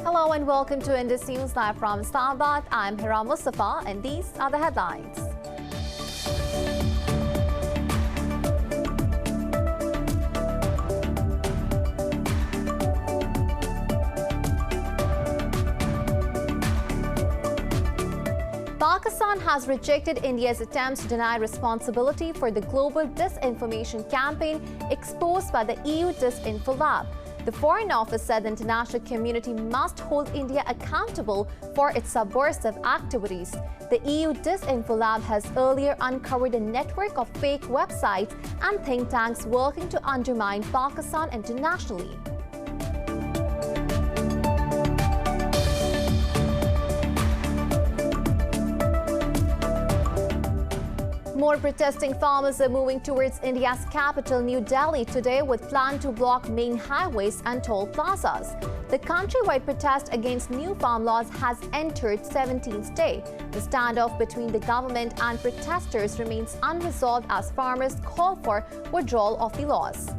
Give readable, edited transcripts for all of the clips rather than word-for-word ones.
Hello and welcome to Indus News Live from Islamabad. I'm Hira Mustafa and these are the headlines. Pakistan has rejected India's attempts to deny responsibility for the global disinformation campaign exposed by the EU Disinfo Lab. The Foreign Office said the international community must hold India accountable for its subversive activities. The EU Disinfo Lab has earlier uncovered a network of fake websites and think tanks working to undermine Pakistan internationally. More protesting farmers are moving towards India's capital, New Delhi, today with plan to block main highways and toll plazas. The countrywide protest against new farm laws has entered 17th day. The standoff between the government and protesters remains unresolved as farmers call for withdrawal of the laws.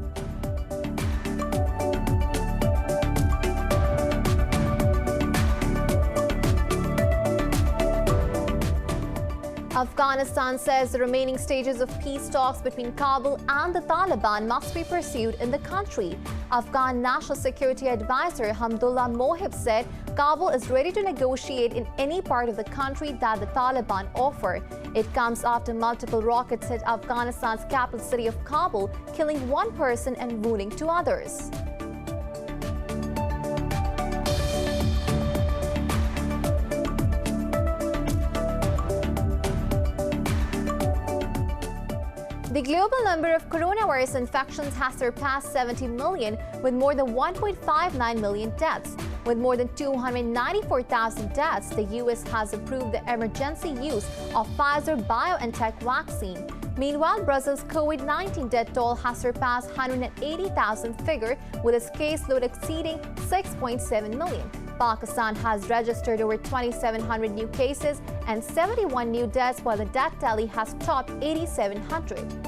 Afghanistan says the remaining stages of peace talks between Kabul and the Taliban must be pursued in the country. Afghan National Security Advisor Hamdullah Mohib said Kabul is ready to negotiate in any part of the country that the Taliban offer. It comes after multiple rockets hit Afghanistan's capital city of Kabul, killing one person and wounding two others. The global number of coronavirus infections has surpassed 70 million, with more than 1.59 million deaths. With more than 294,000 deaths, the U.S. has approved the emergency use of Pfizer-BioNTech vaccine. Meanwhile, Brazil's COVID-19 death toll has surpassed 180,000 figure, with its caseload exceeding 6.7 million. Pakistan has registered over 2,700 new cases and 71 new deaths, while the death tally has topped 8,700.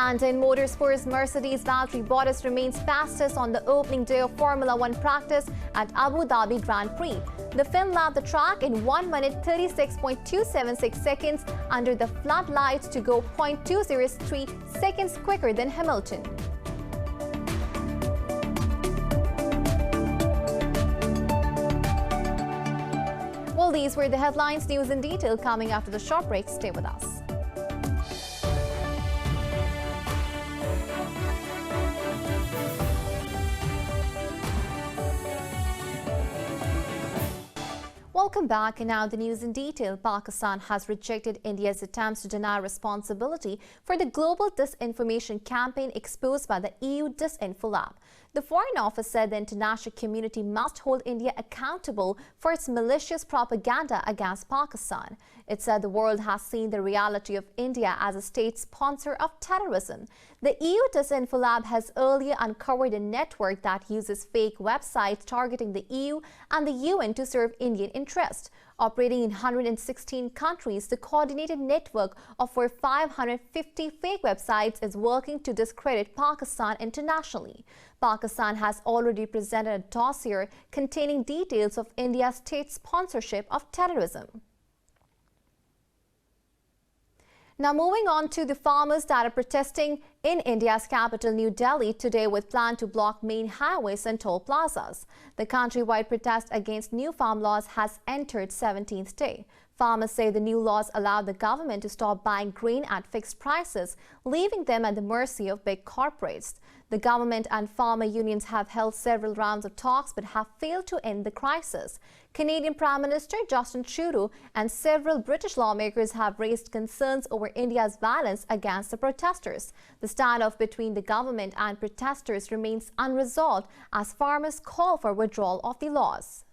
And in motorsports, Mercedes-Valtteri Bottas remains fastest on the opening day of Formula One practice at Abu Dhabi Grand Prix. The Finn lapped the track in 1 minute 36.276 seconds under the floodlights to go 0.203 seconds quicker than Hamilton. Well, these were the headlines. News in detail coming after the short break. Stay with us. Welcome back, and now the news in detail. Pakistan has rejected India's attempts to deny responsibility for the global disinformation campaign exposed by the EU Disinfo Lab. The Foreign Office said the international community must hold India accountable for its malicious propaganda against Pakistan. It said the world has seen the reality of India as a state sponsor of terrorism. The EU Disinfo Lab has earlier uncovered a network that uses fake websites targeting the EU and the UN to serve Indian interests. Operating in 116 countries, the coordinated network of over 550 fake websites is working to discredit Pakistan internationally. Pakistan has already presented a dossier containing details of India's state sponsorship of terrorism. Now moving on to the farmers that are protesting in India's capital, New Delhi, today with plan to block main highways and toll plazas. The countrywide protest against new farm laws has entered 17th day. Farmers say the new laws allow the government to stop buying grain at fixed prices, leaving them at the mercy of big corporates. The government and farmer unions have held several rounds of talks but have failed to end the crisis. Canadian Prime Minister Justin Trudeau and several British lawmakers have raised concerns over India's violence against the protesters. The standoff between the government and protesters remains unresolved as farmers call for withdrawal of the laws.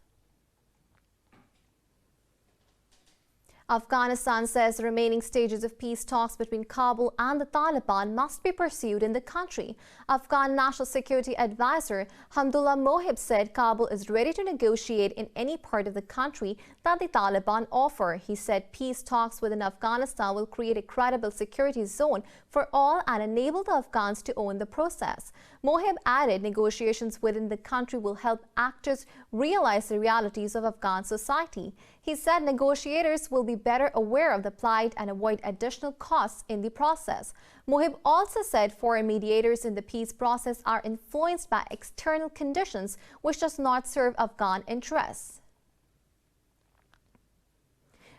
Afghanistan says the remaining stages of peace talks between Kabul and the Taliban must be pursued in the country. Afghan National Security Advisor Hamdullah Mohib said Kabul is ready to negotiate in any part of the country that the Taliban offer. He said peace talks within Afghanistan will create a credible security zone for all and enable the Afghans to own the process. Mohib added negotiations within the country will help actors realize the realities of Afghan society. He said negotiators will be better aware of the plight and avoid additional costs in the process. Mohib also said foreign mediators in the peace process are influenced by external conditions which does not serve Afghan interests.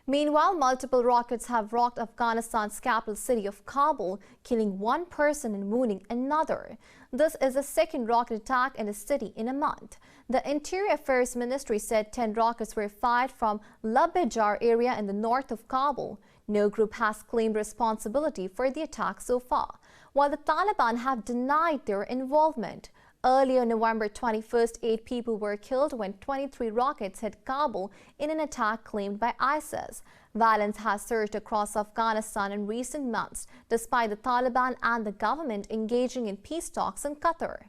Meanwhile, multiple rockets have rocked Afghanistan's capital city of Kabul, killing one person and wounding another. This is the second rocket attack in the city in a month. The Interior Affairs Ministry said 10 rockets were fired from LABEOUF area in the north of Kabul. No group has claimed responsibility for the attack so far, while the Taliban have denied their involvement. Earlier, November 21st, 8 people were killed when 23 rockets hit Kabul in an attack claimed by ISIS. Violence has surged across Afghanistan in recent months, despite the Taliban and the government engaging in peace talks in Qatar.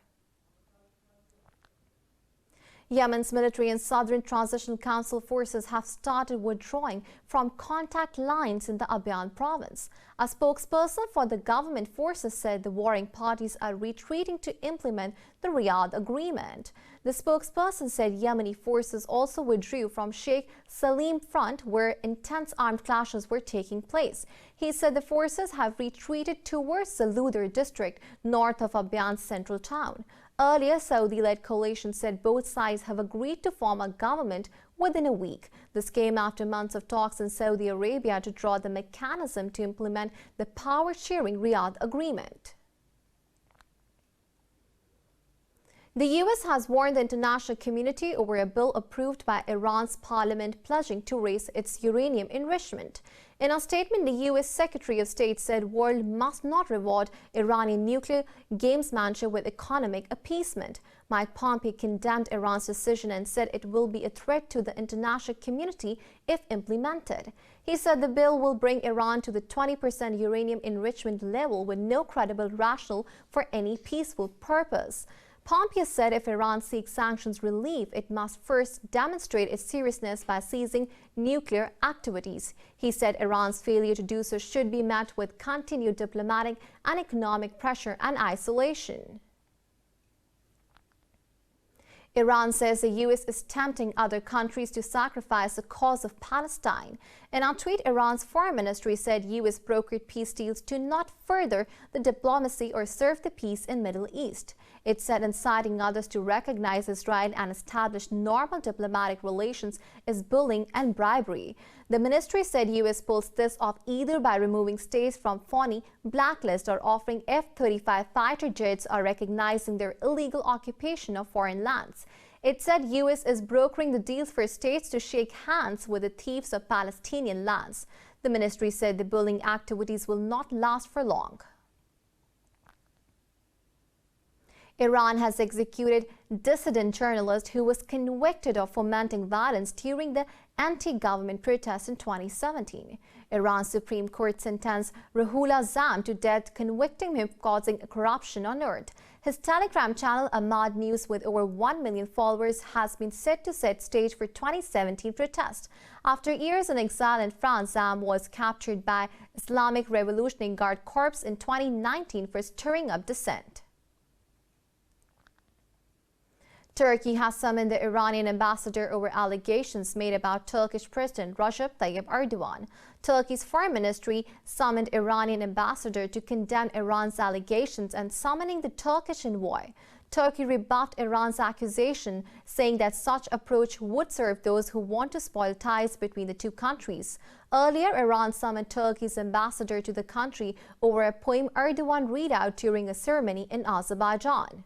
Yemen's military and Southern Transitional Council forces have started withdrawing from contact lines in the Abyan province. A spokesperson for the government forces said the warring parties are retreating to implement the Riyadh agreement. The spokesperson said Yemeni forces also withdrew from Sheikh Salim front, where intense armed clashes were taking place. He said the forces have retreated towards the Ludar district, north of Abyan's central town. Earlier, Saudi-led coalition said both sides have agreed to form a government within a week. This came after months of talks in Saudi Arabia to draw the mechanism to implement the power-sharing Riyadh agreement. The U.S. has warned the international community over a bill approved by Iran's parliament pledging to raise its uranium enrichment. In a statement, the U.S. Secretary of State said the world must not reward Iranian nuclear gamesmanship with economic appeasement. Mike Pompeo condemned Iran's decision and said it will be a threat to the international community if implemented. He said the bill will bring Iran to the 20% uranium enrichment level with no credible rationale for any peaceful purpose. Pompeo said if Iran seeks sanctions relief, it must first demonstrate its seriousness by ceasing nuclear activities. He said Iran's failure to do so should be met with continued diplomatic and economic pressure and isolation. Iran says the U.S. is tempting other countries to sacrifice the cause of Palestine. In a tweet, Iran's foreign ministry said U.S. brokered peace deals to not further the diplomacy or serve the peace in Middle East. It said inciting others to recognize Israel and establish normal diplomatic relations is bullying and bribery. The ministry said U.S. pulls this off either by removing states from FONI blacklist or offering F-35 fighter jets or recognizing their illegal occupation of foreign lands. It said U.S. is brokering the deals for states to shake hands with the thieves of Palestinian lands. The ministry said the bullying activities will not last for long. Iran has executed dissident journalist who was convicted of fomenting violence during the anti-government protests in 2017. Iran's Supreme Court sentenced Ruhollah Zam to death, convicting him of causing corruption on earth. His Telegram channel, Ahmad News, with over 1 million followers, has been set to set stage for 2017 protests. After years in exile in France, Zam was captured by Islamic Revolutionary Guard Corps in 2019 for stirring up dissent. Turkey has summoned the Iranian ambassador over allegations made about Turkish President Recep Tayyip Erdogan. Turkey's foreign ministry summoned Iranian ambassador to condemn Iran's allegations and summoning the Turkish envoy. Turkey rebuffed Iran's accusation, saying that such approach would serve those who want to spoil ties between the two countries. Earlier, Iran summoned Turkey's ambassador to the country over a poem Erdogan read out during a ceremony in Azerbaijan.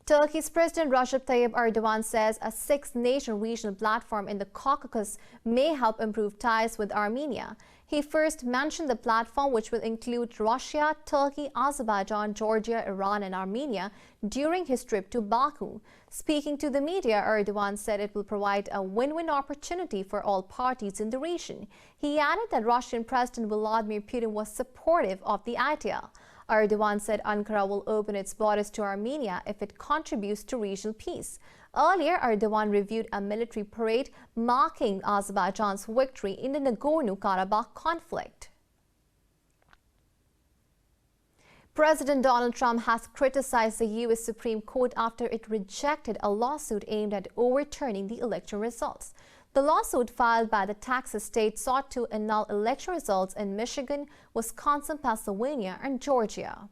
Turkey's President Recep Tayyip Erdogan says a six-nation regional platform in the Caucasus may help improve ties with Armenia. He first mentioned the platform, which will include Russia, Turkey, Azerbaijan, Georgia, Iran and Armenia, during his trip to Baku. Speaking to the media, Erdogan said it will provide a win-win opportunity for all parties in the region. He added that Russian President Vladimir Putin was supportive of the idea. Erdogan said Ankara will open its borders to Armenia if it contributes to regional peace. Earlier, Erdogan reviewed a military parade marking Azerbaijan's victory in the Nagorno-Karabakh conflict. President Donald Trump has criticized the U.S. Supreme Court after it rejected a lawsuit aimed at overturning the election results. The lawsuit filed by the Texas state sought to annul election results in Michigan, Wisconsin, Pennsylvania, and Georgia.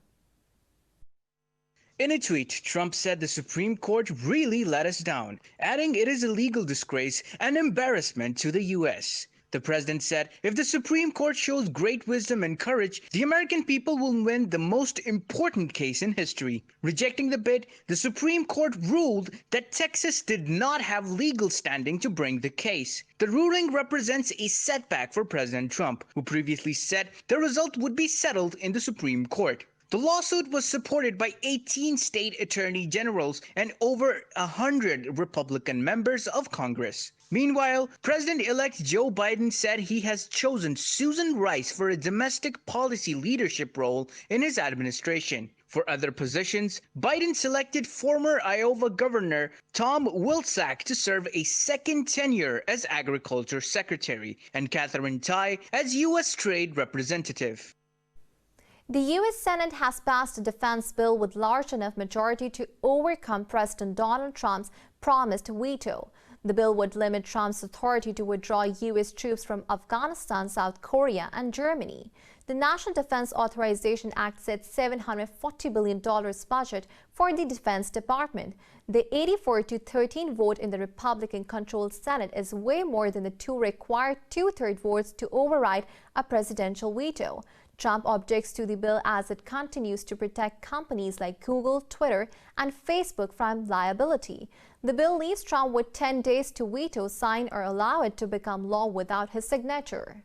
In a tweet, Trump said the Supreme Court really let us down, adding it is a legal disgrace and embarrassment to the U.S. The president said, if the Supreme Court shows great wisdom and courage, the American people will win the most important case in history. Rejecting the bid, the Supreme Court ruled that Texas did not have legal standing to bring the case. The ruling represents a setback for President Trump, who previously said the result would be settled in the Supreme Court. The lawsuit was supported by 18 state attorney generals and over 100 Republican members of Congress. Meanwhile, President-elect Joe Biden said he has chosen Susan Rice for a domestic policy leadership role in his administration. For other positions, Biden selected former Iowa Governor Tom Vilsack to serve a second tenure as Agriculture Secretary and Katherine Tai as U.S. Trade Representative. The U.S. Senate has passed a defense bill with large enough majority to overcome President Donald Trump's promised veto. The bill would limit Trump's authority to withdraw U.S. troops from Afghanistan, South Korea, and Germany. The National Defense Authorization Act sets $740 billion budget for the Defense Department. The 84-13 vote in the Republican-controlled Senate is way more than the two required two-thirds votes to override a presidential veto. Trump objects to the bill as it continues to protect companies like Google, Twitter, and Facebook from liability. The bill leaves Trump with 10 days to veto, sign, or allow it to become law without his signature.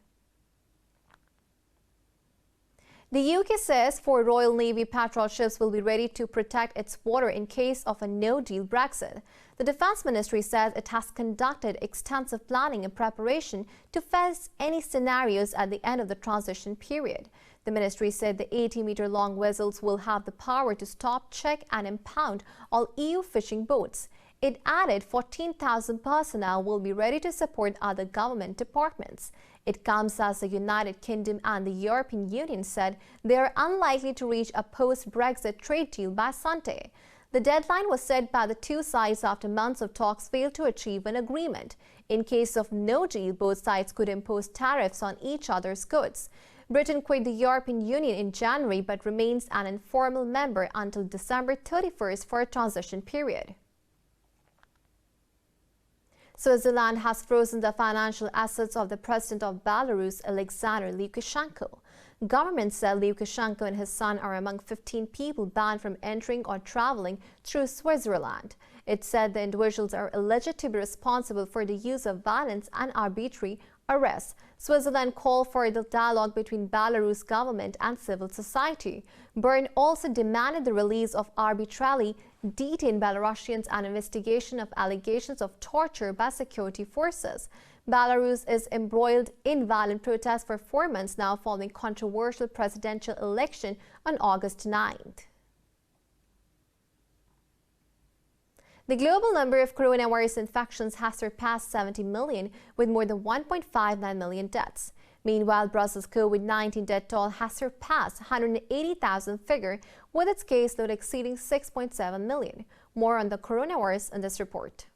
The UK says 4 Royal Navy patrol ships will be ready to protect its water in case of a no-deal Brexit. The Defense Ministry says it has conducted extensive planning and preparation to face any scenarios at the end of the transition period. The ministry said the 80-meter-long vessels will have the power to stop, check, and impound all EU fishing boats. It added 14,000 personnel will be ready to support other government departments. It comes as the United Kingdom and the European Union said they are unlikely to reach a post-Brexit trade deal by Sunday. The deadline was set by the two sides after months of talks failed to achieve an agreement. In case of no deal, both sides could impose tariffs on each other's goods. Britain quit the European Union in January but remains an informal member until December 31st for a transition period. Switzerland has frozen the financial assets of the president of Belarus, Alexander Lukashenko. Government said Lukashenko and his son are among 15 people banned from entering or traveling through Switzerland. It said the individuals are alleged to be responsible for the use of violence and arbitrary arrests. Switzerland called for the dialogue between Belarus government and civil society. Bern also demanded the release of arbitrarily detained Belarusians and investigation of allegations of torture by security forces. Belarus is embroiled in violent protests for 4 months now following controversial presidential election on August 9th. The global number of coronavirus infections has surpassed 70 million, with more than 1.59 million deaths. Meanwhile, Brussels' COVID-19 death toll has surpassed 180,000 figure, with its caseload exceeding 6.7 million. More on the coronavirus in this report.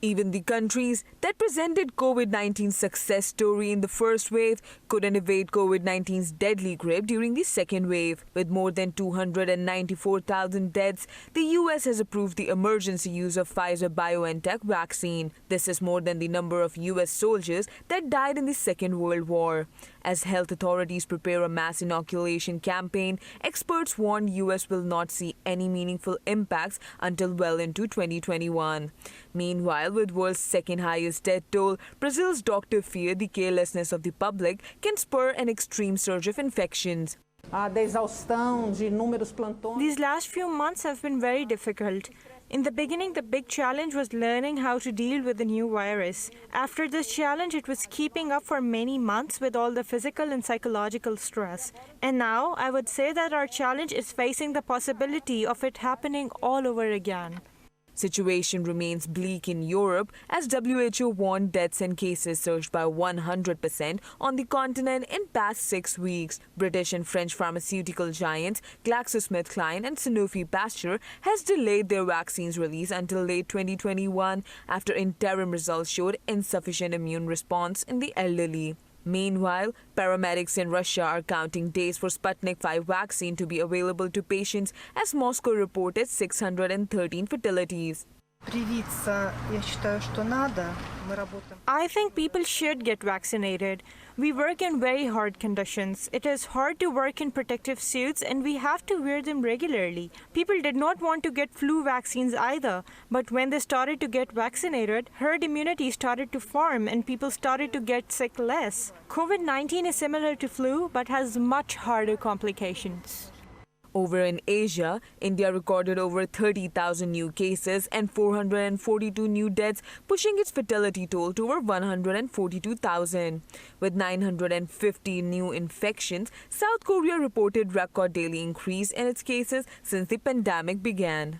Even the countries that presented COVID-19's success story in the first wave couldn't evade COVID-19's deadly grip during the second wave. With more than 294,000 deaths, the US has approved the emergency use of Pfizer-BioNTech vaccine. This is more than the number of US soldiers that died in the Second World War. As health authorities prepare a mass inoculation campaign, experts warn US will not see any meaningful impacts until well into 2021. Meanwhile, with world's second highest death toll, Brazil's doctors fear the carelessness of the public can spur an extreme surge of infections. These last few months have been very difficult. In the beginning, the big challenge was learning how to deal with the new virus. After this challenge, it was keeping up for many months with all the physical and psychological stress. And now, I would say that our challenge is facing the possibility of it happening all over again. Situation remains bleak in Europe as WHO warned deaths and cases surged by 100% on the continent in past 6 weeks. British and French pharmaceutical giants GlaxoSmithKline and Sanofi Pasteur has delayed their vaccines release until late 2021 after interim results showed insufficient immune response in the elderly. Meanwhile, paramedics in Russia are counting days for Sputnik V vaccine to be available to patients as Moscow reported 613 fatalities. I think people should get vaccinated. We work in very hard conditions. It is hard to work in protective suits and we have to wear them regularly. People did not want to get flu vaccines either, but when they started to get vaccinated, herd immunity started to form and people started to get sick less. COVID-19 is similar to flu but has much harder complications. Over in Asia, India recorded over 30,000 new cases and 442 new deaths, pushing its fatality toll to over 142,000. With 950 new infections, South Korea reported record daily increase in its cases since the pandemic began.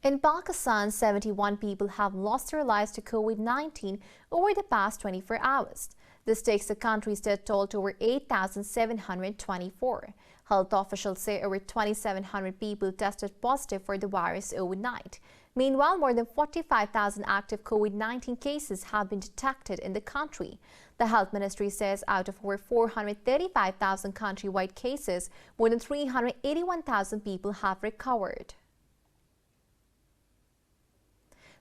In Pakistan, 71 people have lost their lives to COVID-19 over the past 24 hours. This takes the country's death toll to over 8,724. Health officials say over 2,700 people tested positive for the virus overnight. Meanwhile, more than 45,000 active COVID-19 cases have been detected in the country. The health ministry says out of over 435,000 countrywide cases, more than 381,000 people have recovered.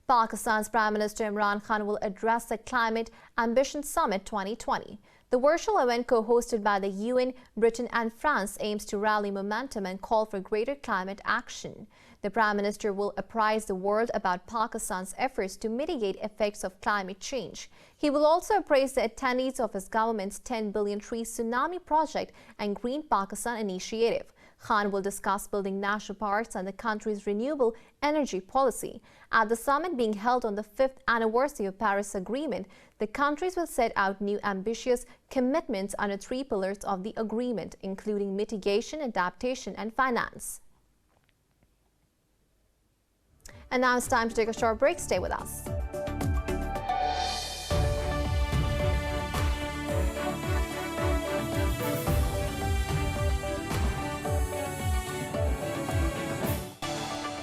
Pakistan's Prime Minister Imran Khan will address the Climate Ambition Summit 2020. The virtual event co-hosted by the UN, Britain and France aims to rally momentum and call for greater climate action. The Prime Minister will apprise the world about Pakistan's efforts to mitigate effects of climate change. He will also appraise the attendees of his government's 10 billion tree tsunami project and Green Pakistan initiative. Khan will discuss building national parks and the country's renewable energy policy. At the summit being held on the 5th anniversary of Paris Agreement, the countries will set out new ambitious commitments under 3 pillars of the agreement, including mitigation, adaptation, and finance. And now it's time to take a short break. Stay with us.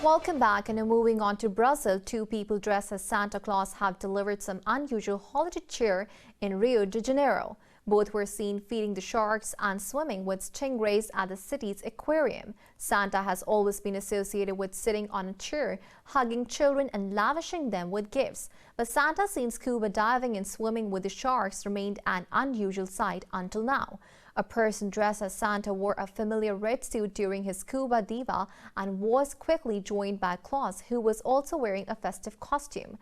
Welcome back, and moving on to Brazil. 2 people dressed as Santa Claus have delivered some unusual holiday cheer in Rio de Janeiro. Both were seen feeding the sharks and swimming with stingrays at the city's aquarium. Santa has always been associated with sitting on a chair, hugging children and lavishing them with gifts. But Santa seen scuba diving and swimming with the sharks remained an unusual sight until now. A person dressed as Santa wore a familiar red suit during his scuba diva and was quickly joined by Claus, who was also wearing a festive costume.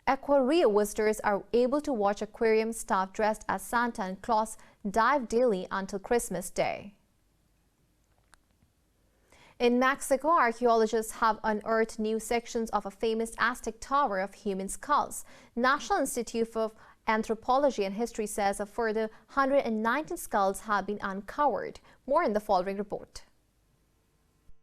Aquario visitors are able to watch aquarium staff dressed as Santa and Claus dive daily until Christmas Day. In Mexico, archaeologists have unearthed new sections of a famous Aztec tower of human skulls. National Institute of Anthropology and History says a further 119 skulls have been uncovered. More in the following report.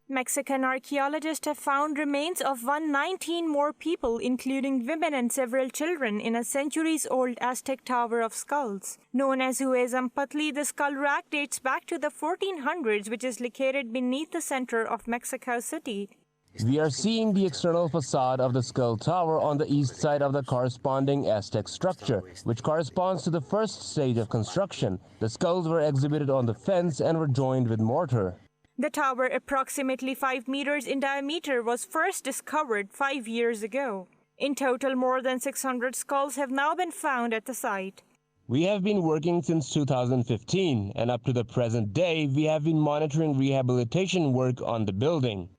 Mexican archaeologists have found remains of 119 more people, including women and several children, in a centuries-old Aztec tower of skulls. Known as Huezampatli, the skull rack dates back to the 1400s, which is located beneath the center of Mexico City. We are seeing the external facade of the skull tower on the east side of the corresponding Aztec structure, which corresponds to the first stage of construction. The skulls were exhibited on the fence and were joined with mortar. The tower, approximately 5 meters in diameter, was first discovered 5 years ago. In total, more than 600 skulls have now been found at the site. We have been working since 2015, and up to the present day, we have been monitoring rehabilitation work on the building.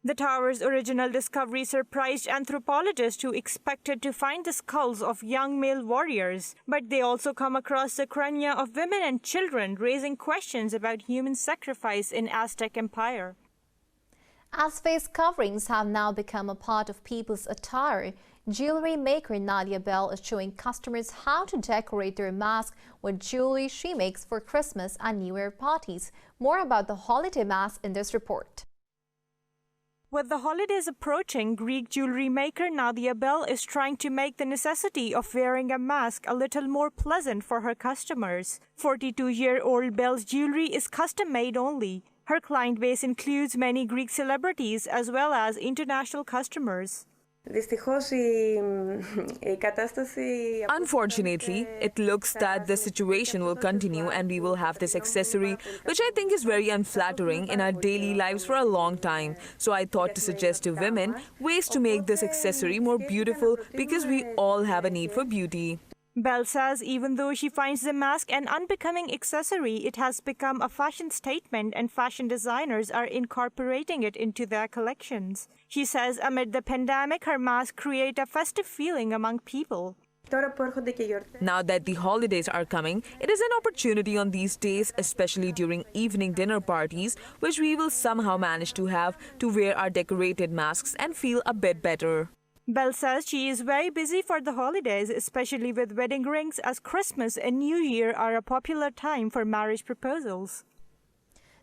The tower's original discovery surprised anthropologists who expected to find the skulls of young male warriors, but they also come across the crania of women and children, raising questions about human sacrifice in Aztec Empire. As face coverings have now become a part of people's attire, jewelry maker Nadia Bell is showing customers how to decorate their mask with jewelry she makes for Christmas and New Year parties. More about the holiday mask in this report. With the holidays approaching, Greek jewelry maker Nadia Bell is trying to make the necessity of wearing a mask a little more pleasant for her customers. 42-year-old Bell's jewelry is custom-made only. Her client base includes many Greek celebrities as well as international customers. Unfortunately, it looks that the situation will continue and we will have this accessory, which I think is very unflattering in our daily lives for a long time. So I thought to suggest to women ways to make this accessory more beautiful because we all have a need for beauty. Bell says even though she finds the mask an unbecoming accessory, it has become a fashion statement and fashion designers are incorporating it into their collections. She says amid the pandemic, her mask creates a festive feeling among people. Now that the holidays are coming, it is an opportunity on these days, especially during evening dinner parties, which we will somehow manage to have to wear our decorated masks and feel a bit better. Bell says she is very busy for the holidays, especially with wedding rings, as Christmas and New Year are a popular time for marriage proposals.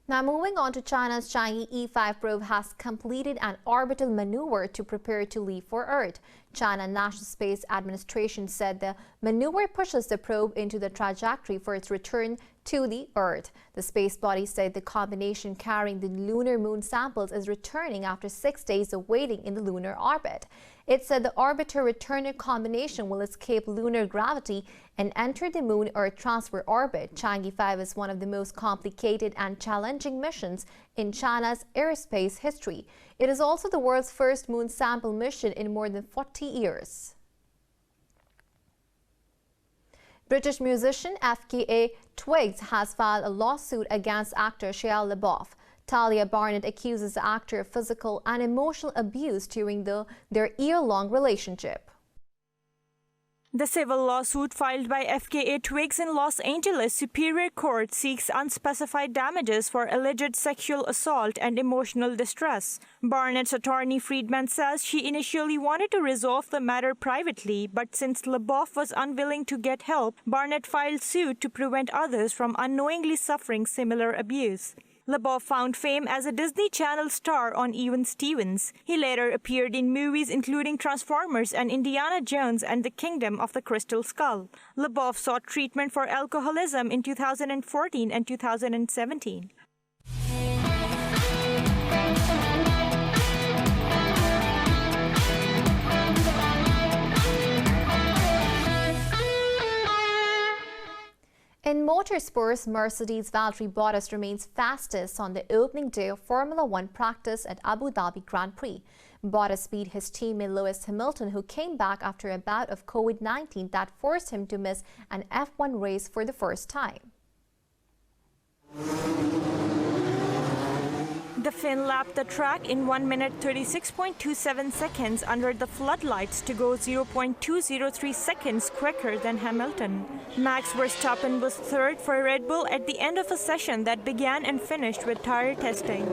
Now moving on to China's Chang'e E5 probe has completed an orbital maneuver to prepare to leave for Earth. China National Space Administration said the maneuver pushes the probe into the trajectory for its return to the Earth. The space body said the combination carrying the lunar moon samples is returning after 6 days of waiting in the lunar orbit. It said the orbiter-returner combination will escape lunar gravity and enter the Moon-Earth transfer orbit. Chang'e 5 is one of the most complicated and challenging missions in China's aerospace history. It is also the world's first moon sample mission in more than 40 years. British musician FKA Twigs has filed a lawsuit against actor Shia LaBeouf. Talia Barnett accuses the actor of physical and emotional abuse during their year-long relationship. The civil lawsuit filed by FKA Twigs in Los Angeles Superior Court seeks unspecified damages for alleged sexual assault and emotional distress. Barnett's attorney Friedman says she initially wanted to resolve the matter privately, but since LaBeouf was unwilling to get help, Barnett filed suit to prevent others from unknowingly suffering similar abuse. LaBeouf found fame as a Disney Channel star on Even Stevens. He later appeared in movies including Transformers and Indiana Jones and the Kingdom of the Crystal Skull. LaBeouf sought treatment for alcoholism in 2014 and 2017. In motorsports, Mercedes' Valtteri Bottas remains fastest on the opening day of Formula One practice at Abu Dhabi Grand Prix. Bottas beat his teammate Lewis Hamilton, who came back after a bout of COVID-19 that forced him to miss an F1 race for the first time. The Finn lapped the track in 1 minute 36.27 seconds under the floodlights to go 0.203 seconds quicker than Hamilton. Max Verstappen was third for Red Bull at the end of a session that began and finished with tire testing.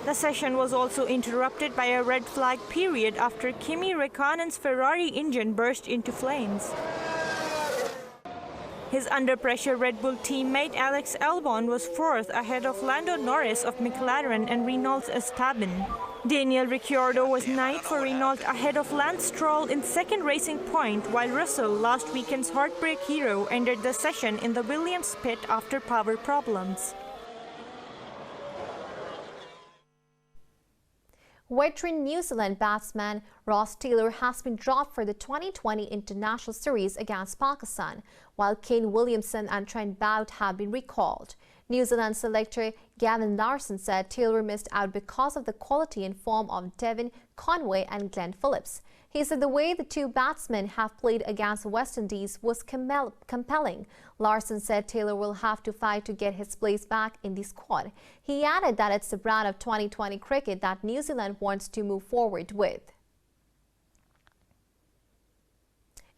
The session was also interrupted by a red flag period after Kimi Räikkönen's Ferrari engine burst into flames. His under-pressure Red Bull teammate Alex Albon was fourth ahead of Lando Norris of McLaren and Renault's Esteban. Daniel Ricciardo was ninth for Renault ahead of Lance Stroll in second Racing Point, while Russell, last weekend's heartbreak hero, ended the session in the Williams pit after power problems. Veteran New Zealand batsman Ross Taylor has been dropped for the 2020 International Series against Pakistan, while Kane Williamson and Trent Boult have been recalled. New Zealand selector Gavin Larson said Taylor missed out because of the quality and form of Devin Conway and Glenn Phillips. He said the way the two batsmen have played against West Indies was compelling. Larson said Taylor will have to fight to get his place back in the squad. He added that it's the brand of 2020 cricket that New Zealand wants to move forward with.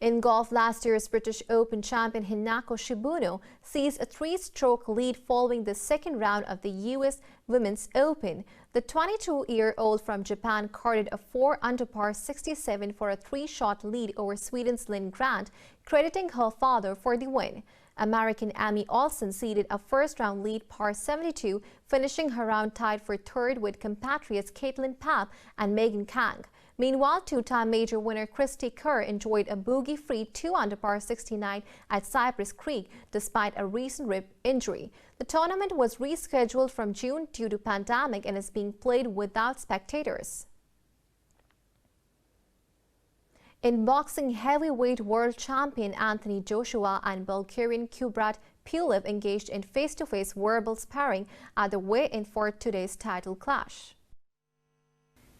In golf, last year's British Open champion Hinako Shibuno seized a 3-stroke lead following the second round of the US Women's Open. The 22-year-old from Japan carded a 4-under par 67 for a 3-shot lead over Sweden's Lynn Grant, crediting her father for the win. American Amy Olsen ceded a first-round lead par 72, finishing her round tied for third with compatriots Caitlin Papp and Megan Kang. Meanwhile, two-time major winner Christy Kerr enjoyed a bogey-free 2-under par 69 at Cypress Creek despite a recent rib injury. The tournament was rescheduled from June due to pandemic and is being played without spectators. In boxing, heavyweight world champion Anthony Joshua and Bulgarian Kubrat Pulev engaged in face-to-face verbal sparring at the weigh-in for today's title clash.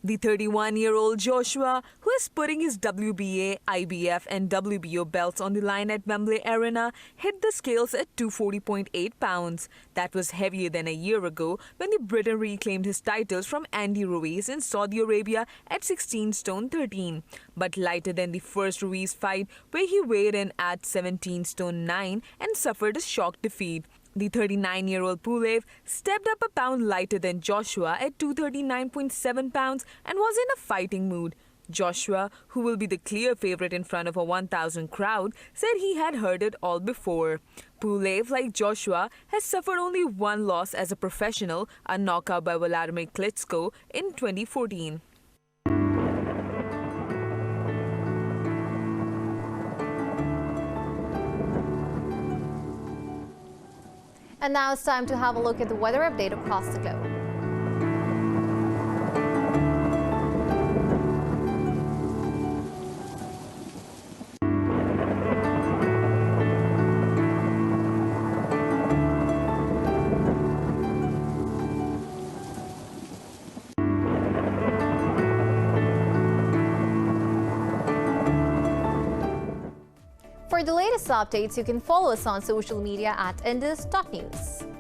The 31-year-old Joshua, who is putting his WBA, IBF and WBO belts on the line at Wembley Arena, hit the scales at 240.8 pounds. That was heavier than a year ago when the Briton reclaimed his titles from Andy Ruiz in Saudi Arabia at 16 stone 13, but lighter than the first Ruiz fight where he weighed in at 17 stone 9 and suffered a shock defeat. The 39-year-old Pulev stepped up a pound lighter than Joshua at 239.7 pounds and was in a fighting mood. Joshua, who will be the clear favorite in front of a 1,000 crowd, said he had heard it all before. Pulev, like Joshua, has suffered only one loss as a professional, a knockout by Vladimir Klitschko in 2014. And now it's time to have a look at the weather update across the globe. For the latest updates, you can follow us on social media at Indus.News.